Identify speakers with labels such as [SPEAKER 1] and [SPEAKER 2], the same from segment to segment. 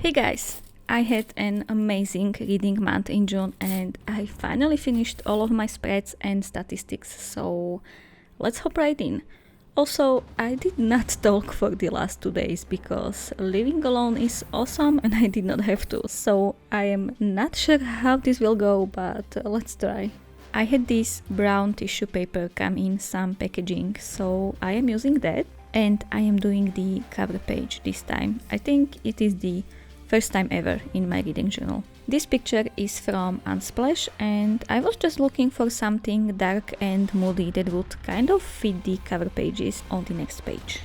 [SPEAKER 1] Hey guys, I had an amazing reading month in June and I finally finished all of my spreads and statistics, so let's hop right in. Also, I did not talk for the last 2 days because living alone is awesome and I did not have to, so I am not sure how this will go, but let's try. I had this brown tissue paper come in some packaging, so I am using that and I am doing the cover page this time. I think it is the first time ever in my reading journal. This picture is from Unsplash and I was just looking for something dark and moody that would kind of fit the cover pages on the next page.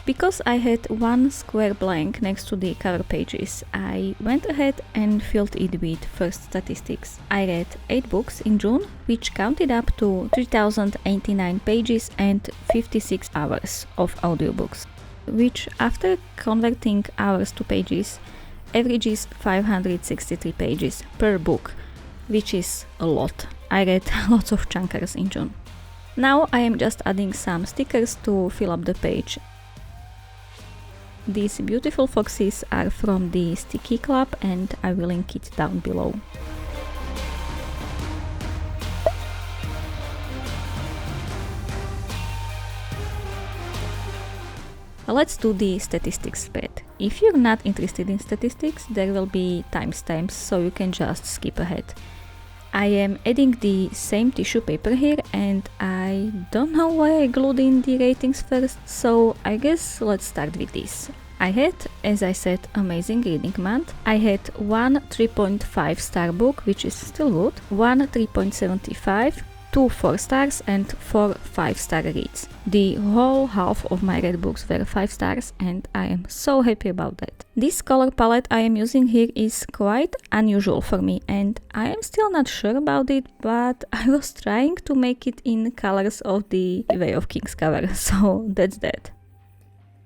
[SPEAKER 1] Because I had one square blank next to the cover pages, I went ahead and filled it with first statistics. I read 8 books in June, which counted up to 3089 pages and 56 hours of audiobooks, which after converting hours to pages averages 563 pages per book, which is a lot. I read lots of chunkers in June. Now I am just adding some stickers to fill up the page. These beautiful foxes are from the stickiiclub and I will link it down below. Let's do the statistics spread. If you're not interested in statistics, there will be timestamps, so you can just skip ahead. I am adding the same tissue paper here and I don't know why I glued in the ratings first, so I guess let's start with this. I had, as I said, amazing reading month. I had one 3.5 star book, which is still good, one 3.75, 2 4 stars and 4 5-star reads. The whole half of my read books were 5 stars and I am so happy about that. This color palette I am using here is quite unusual for me and I am still not sure about it, but I was trying to make it in colors of the Way of Kings cover, so that's that.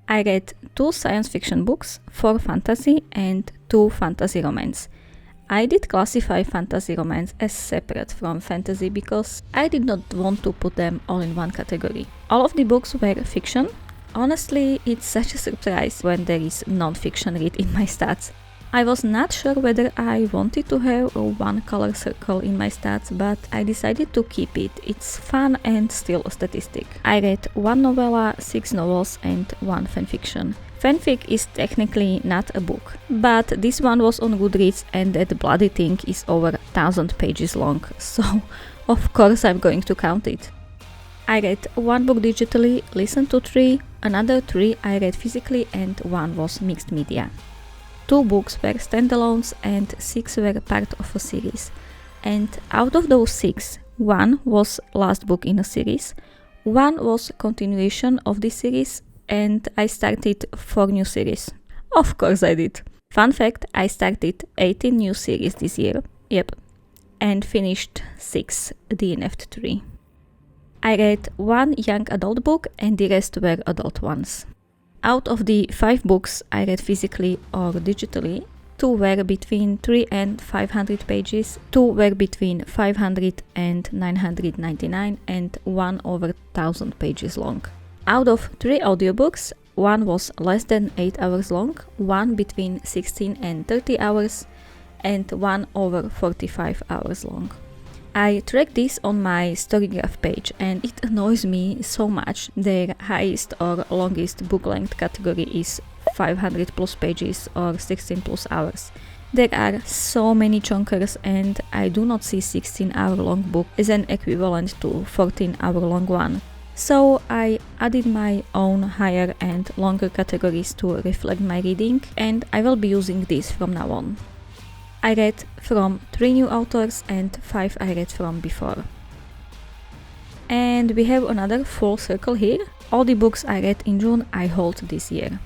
[SPEAKER 1] I read 2 science fiction books, 4 fantasy and 2 fantasy romance. I did classify fantasy romance as separate from fantasy because I did not want to put them all in one category. All of the books were fiction. Honestly, it's such a surprise when there is non-fiction read in my stats. I was not sure whether I wanted to have a one color circle in my stats, but I decided to keep it. It's fun and still a statistic. I read 1 novella, 6 novels and 1 fanfiction. Fanfic is technically not a book, but this one was on Goodreads and that bloody thing is over 1000 pages long, so of course I'm going to count it. I read 1 book digitally, listened to 3, another 3 I read physically and 1 was mixed media. 2 books were standalones and 6 were part of a series. And out of those 6, 1 was last book in a series, 1 was continuation of this series, and I started 4 new series. Of course I did. Fun fact, I started 18 new series this year. Yep. And finished 6 DNF'd 3. I read 1 young adult book and the rest were adult ones. Out of the 5 books I read physically or digitally, 2 were between 3 and 500 pages, 2 were between 500 and 999 and 1 over 1000 pages long. Out of 3 audiobooks, 1 was less than 8 hours long, 1 between 16 and 30 hours, and 1 over 45 hours long. I tracked this on my Storygraph page and it annoys me so much. Their highest or longest book length category is 500 plus pages or 16 plus hours. There are so many chunkers and I do not see 16-hour long book as an equivalent to 14-hour long one. So I added my own higher and longer categories to reflect my reading and I will be using this from now on. I read from 3 new authors and 5 I read from before. And we have another full circle here. All the books I read in June I hold this year.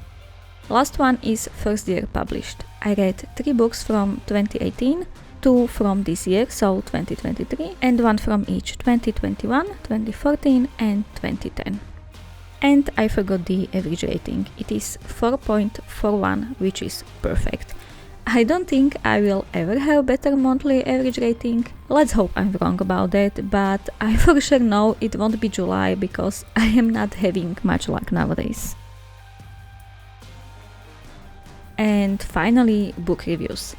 [SPEAKER 1] Last one is first year published. I read 3 books from 2018, 2 from this year, so 2023, and 1 from each 2021, 2014 and 2010. And I forgot the average rating. It is 4.41, which is perfect. I don't think I will ever have better monthly average rating. Let's hope I'm wrong about that, but I for sure know it won't be July because I am not having much luck nowadays. And finally, book reviews.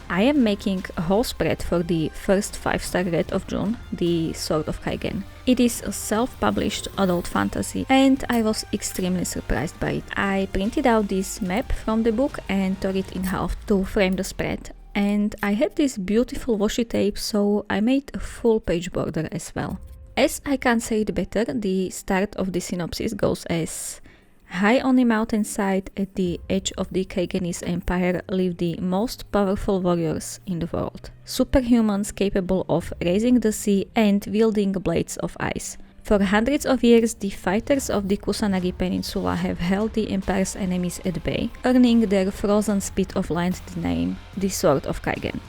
[SPEAKER 1] I am making a whole spread for the first 5-star read of June, The Sword of Kaigen. It is a self-published adult fantasy and I was extremely surprised by it. I printed out this map from the book and tore it in half to frame the spread. And I had this beautiful washi tape, so I made a full page border as well. As I can't say it better, the start of the synopsis goes as: high on the mountainside at the edge of the Kaigenese empire live the most powerful warriors in the world. Superhumans capable of raising the sea and wielding blades of ice. For hundreds of years, the fighters of the Kusanagi Peninsula have held the empire's enemies at bay, earning their frozen spit of land the name, the Sword of Kaigen.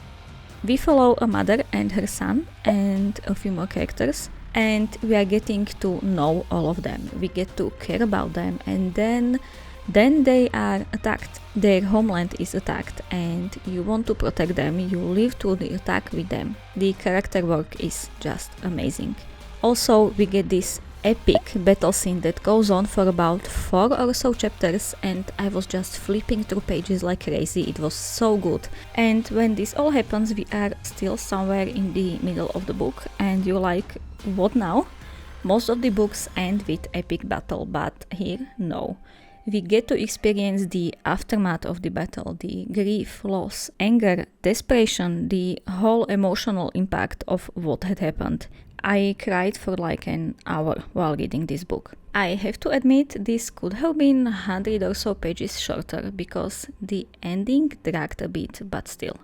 [SPEAKER 1] We follow a mother and her son and a few more characters, and we are getting to know all of them. We get to care about them, and then they are attacked. Their homeland is attacked and you want to protect them. You live through the attack with them. The character work is just amazing. Also, we get this epic battle scene that goes on for about 4 or so chapters, and I was just flipping through pages like crazy. It was so good. And when this all happens, we are still somewhere in the middle of the book and you're like, what now? Most of the books end with epic battle, but here, no. We get to experience the aftermath of the battle, the grief, loss, anger, desperation, the whole emotional impact of what had happened. I cried for like an hour while reading this book. I have to admit, this could have been 100 or so pages shorter because the ending dragged a bit, but still.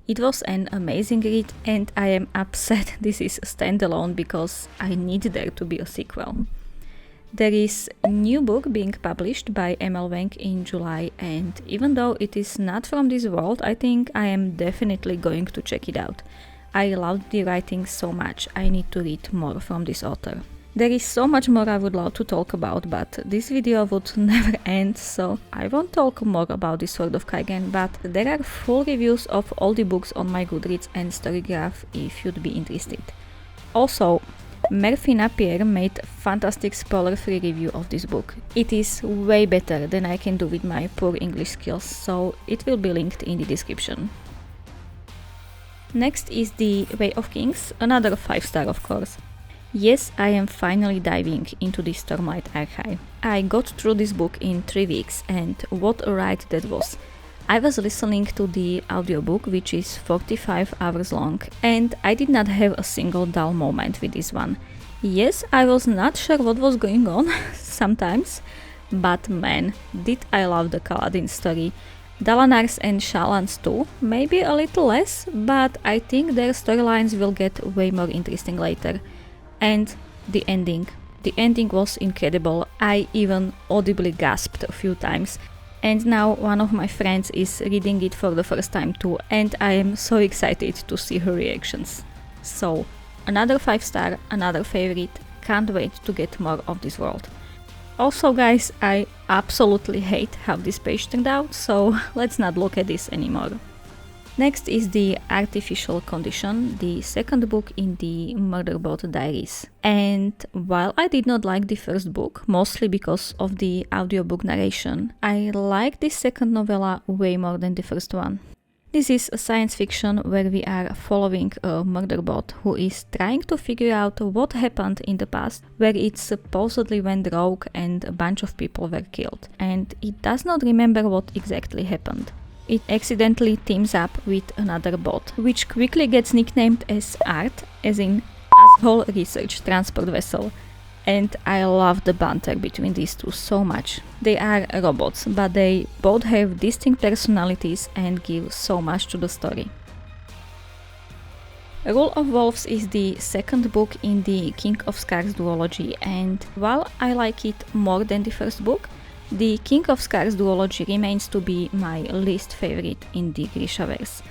[SPEAKER 1] It was an amazing read and I am upset this is standalone because I need there to be a sequel. There is a new book being published by ML Wang in July, and even though it is not from this world, I think I am definitely going to check it out. I loved the writing so much. I need to read more from this author. There is so much more I would love to talk about, but this video would never end, so I won't talk more about the Sword of Kaigen, but there are full reviews of all the books on my Goodreads and Storygraph if you'd be interested. Also, Merphy Napier made a fantastic spoiler-free review of this book. It is way better than I can do with my poor English skills, so it will be linked in the description. Next is The Way of Kings, another 5-star of course. Yes, I am finally diving into the Stormlight archive. I got through this book in 3 weeks, and what a ride that was. I was listening to the audiobook, which is 45 hours long, and I did not have a single dull moment with this one. Yes, I was not sure what was going on sometimes, but man, did I love the Kaladin story. Dalanar's and Shallan's too, maybe a little less, but I think their storylines will get way more interesting later. And the ending was incredible. I even audibly gasped a few times. And now one of my friends is reading it for the first time too, and I am so excited to see her reactions. So, another 5-star, another favorite, can't wait to get more of this world. Also guys, I absolutely hate how this page turned out, so let's not look at this anymore. Next is The Artificial Condition, the second book in the Murderboat Diaries. And while I did not like the first book, mostly because of the audiobook narration, I like this second novella way more than the first one. This is a science fiction where we are following a murderbot who is trying to figure out what happened in the past, where it supposedly went rogue and a bunch of people were killed, and it does not remember what exactly happened. It accidentally teams up with another bot, which quickly gets nicknamed as ART, as in Asshole Research Transport Vessel. And I love the banter between these two so much. They are robots, but they both have distinct personalities and give so much to the story. Rule of Wolves is the second book in the King of Scars duology, and while I like it more than the first book, the King of Scars duology remains to be my least favorite in the Grishaverse.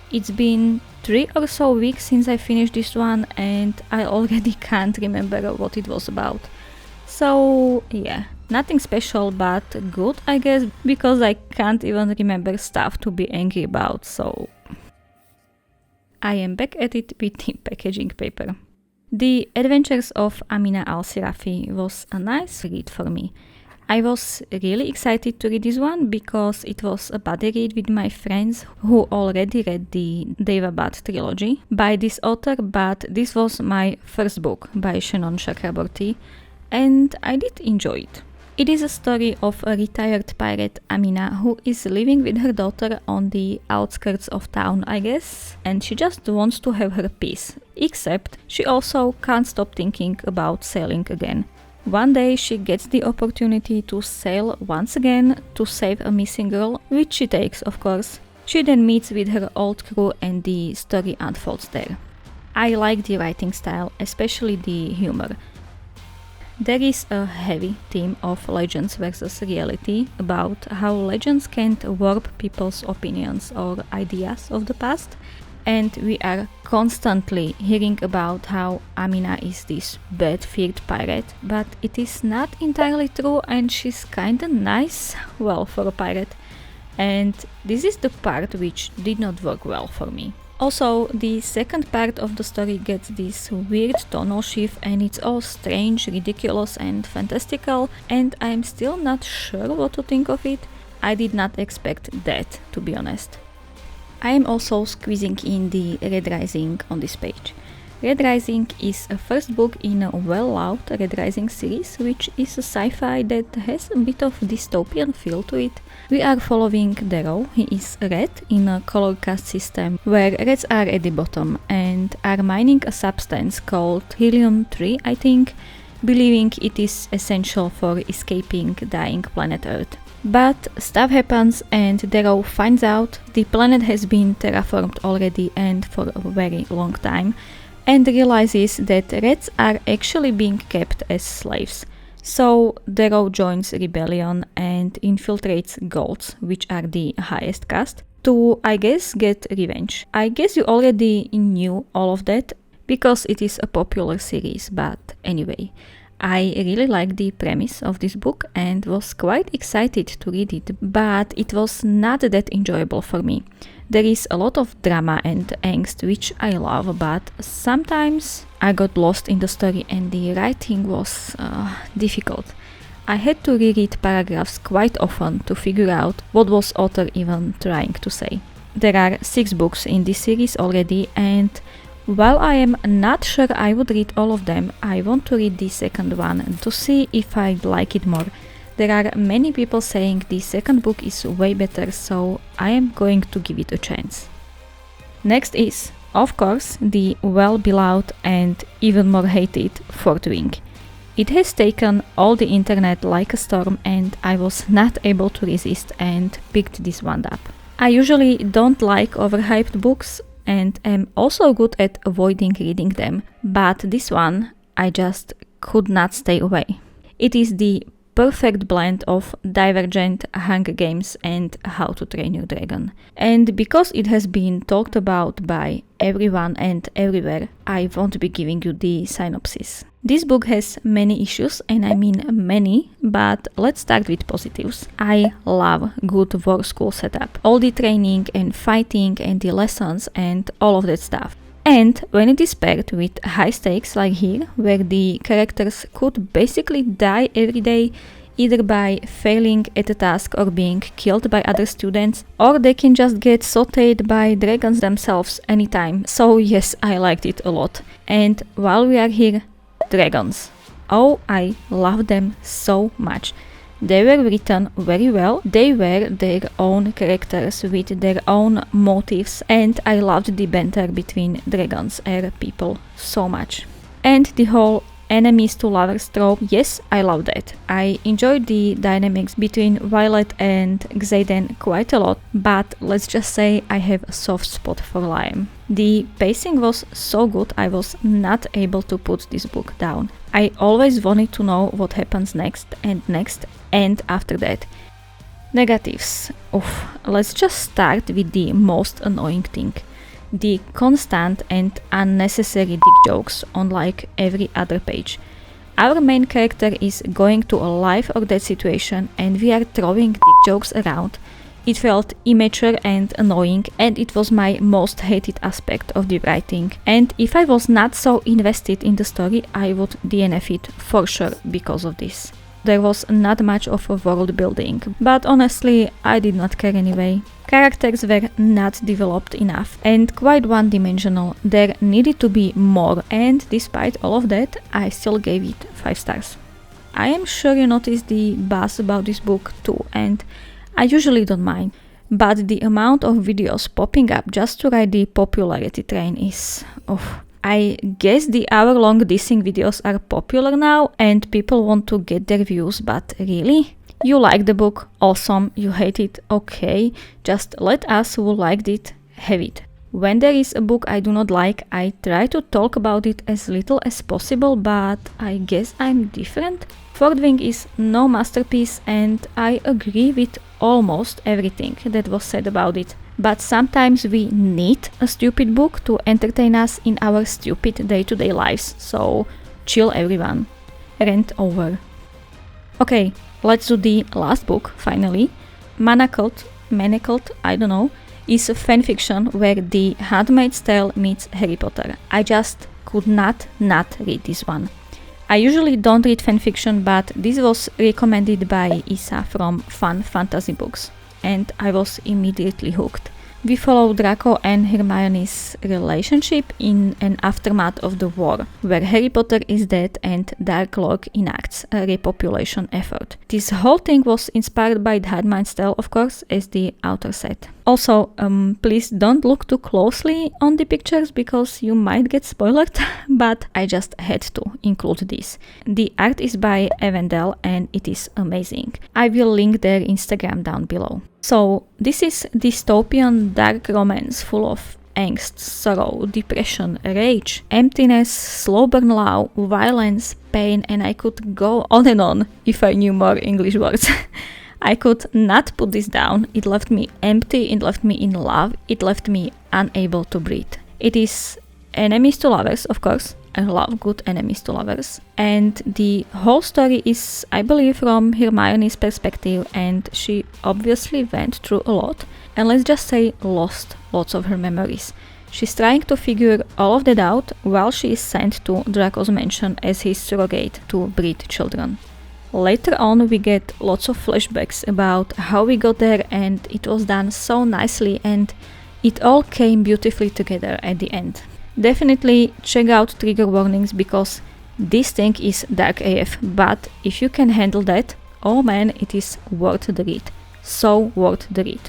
[SPEAKER 1] It's been 3 or so weeks since I finished this one and I already can't remember what it was about. So yeah, nothing special but good I guess, because I can't even remember stuff to be angry about, so I am back at it with the packaging paper. The Adventures of Amina al-Sirafi was a nice read for me. I was really excited to read this one because it was a buddy read with my friends who already read the Devabad trilogy by this author, but this was my first book by Shannon Chakraborty and I did enjoy it. It is a story of a retired pirate, Amina, who is living with her daughter on the outskirts of town, I guess, and she just wants to have her peace, except she also can't stop thinking about sailing again. One day she gets the opportunity to sail once again to save a missing girl, which she takes, of course. She then meets with her old crew and the story unfolds there. I like the writing style, especially the humor. There is a heavy theme of legends versus reality, about how legends can't warp people's opinions or ideas of the past, and we are constantly hearing about how Amina is this bad-feared pirate, but it is not entirely true and she's kinda nice, well, for a pirate. And this is the part which did not work well for me. Also, the second part of the story gets this weird tonal shift and it's all strange, ridiculous and fantastical, and I'm still not sure what to think of it. I did not expect that, to be honest. I am also squeezing in the Red Rising on this page. Red Rising is a first book in a well-loved Red Rising series, which is a sci-fi that has a bit of dystopian feel to it. We are following Darrow. He is a red in a color cast system where reds are at the bottom and are mining a substance called helium-3, I think, believing it is essential for escaping dying planet Earth. But stuff happens and Darrow finds out the planet has been terraformed already and for a very long time, and realizes that reds are actually being kept as slaves. So Darrow joins rebellion and infiltrates Golds, which are the highest caste, to, I guess, get revenge. I guess you already knew all of that because it is a popular series, but anyway. I really liked the premise of this book and was quite excited to read it, but it was not that enjoyable for me. There is a lot of drama and angst, which I love, but sometimes I got lost in the story and the writing was difficult. I had to reread paragraphs quite often to figure out what was author even trying to say. There are 6 books in this series already, and while I am not sure I would read all of them, I want to read the second one to see if I like it more. There are many people saying the second book is way better, so I am going to give it a chance. Next is, of course, the well-beloved and even more hated Fourth Wing. It has taken all the internet like a storm and I was not able to resist and picked this one up. I usually don't like overhyped books and am also good at avoiding reading them, but this one I just could not stay away. It is the perfect blend of Divergent, Hunger Games and How to Train Your Dragon. And because it has been talked about by everyone and everywhere, I won't be giving you the synopsis. This book has many issues, and I mean many, but let's start with positives. I love good war school setup. All the training and fighting and the lessons and all of that stuff. And when it is paired with high stakes like here, where the characters could basically die every day, either by failing at a task or being killed by other students, or they can just get sauteed by dragons themselves anytime. So yes, I liked it a lot. And while we are here, dragons. Oh, I love them so much. They were written very well, they were their own characters with their own motives, and I loved the banter between dragons and people so much. And the whole enemies to lovers trope, yes, I love that. I enjoyed the dynamics between Violet and Xaden quite a lot, but let's just say I have a soft spot for Liam. The pacing was so good I was not able to put this book down. I always wanted to know what happens next and after that. Negatives. Let's just start with the most annoying thing. The constant and unnecessary dick jokes on like every other page. Our main character is going to a life or death situation and we are throwing dick jokes around. It felt immature and annoying, and it was my most hated aspect of the writing. And if I was not so invested in the story, I would DNF it for sure because of this. there was not much of a world building, but honestly, I did not care anyway. Characters were not developed enough and quite one-dimensional. There needed to be more, and despite all of that, I still gave it 5 stars. I am sure you noticed the buzz about this book too, and I usually don't mind, but the amount of videos popping up just to ride the popularity train is... I guess the hour-long dissing videos are popular now and people want to get their views, but really? You like the book? Awesome. You hate it? Okay. Just let us who liked it have it. When there is a book I do not like, I try to talk about it as little as possible, but I guess I'm different. Fourth Wing is no masterpiece and I agree with almost everything that was said about it. But sometimes we need a stupid book to entertain us in our stupid day-to-day lives. So chill everyone. Rant over. Okay, let's do the last book finally. Manacled, I don't know, is a fanfiction where The Handmaid's Tale meets Harry Potter. I just could not read this one. I usually don't read fanfiction, but this was recommended by Isa from Fun Fantasy Books, and I was immediately hooked. We follow Draco and Hermione's relationship in an aftermath of the war, where Harry Potter is dead and Dark Lord enacts a repopulation effort. This whole thing was inspired by The Handmaid's Tale, of course, as the author said. Also, please don't look too closely on the pictures because you might get spoiled, but I just had to include this. The art is by Evendel and it is amazing. I will link their Instagram down below. So, this is dystopian dark romance full of angst, sorrow, depression, rage, emptiness, slow burn love, violence, pain, and I could go on and on if I knew more English words. I could not put this down. It left me empty, it left me in love, it left me unable to breathe. It is enemies to lovers, of course. I love good enemies to lovers. And the whole story is, I believe, from Hermione's perspective, and she obviously went through a lot, and let's just say lost lots of her memories. She's trying to figure all of that out while she is sent to Draco's mansion as his surrogate to breed children. Later on we get lots of flashbacks about how we got there, and it was done so nicely and it all came beautifully together at the end. Definitely check out trigger warnings because this thing is dark AF, but if you can handle that, oh man, it is worth the read. So worth the read.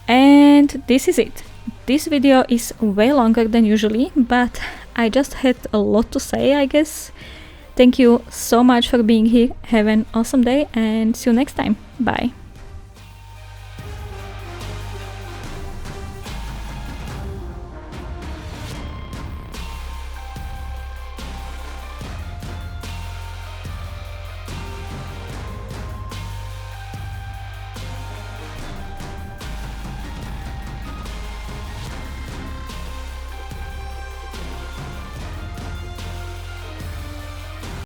[SPEAKER 1] And this is it. This video is way longer than usually, but I just had a lot to say, I guess. Thank you so much for being here. Have an awesome day and see you next time. Bye.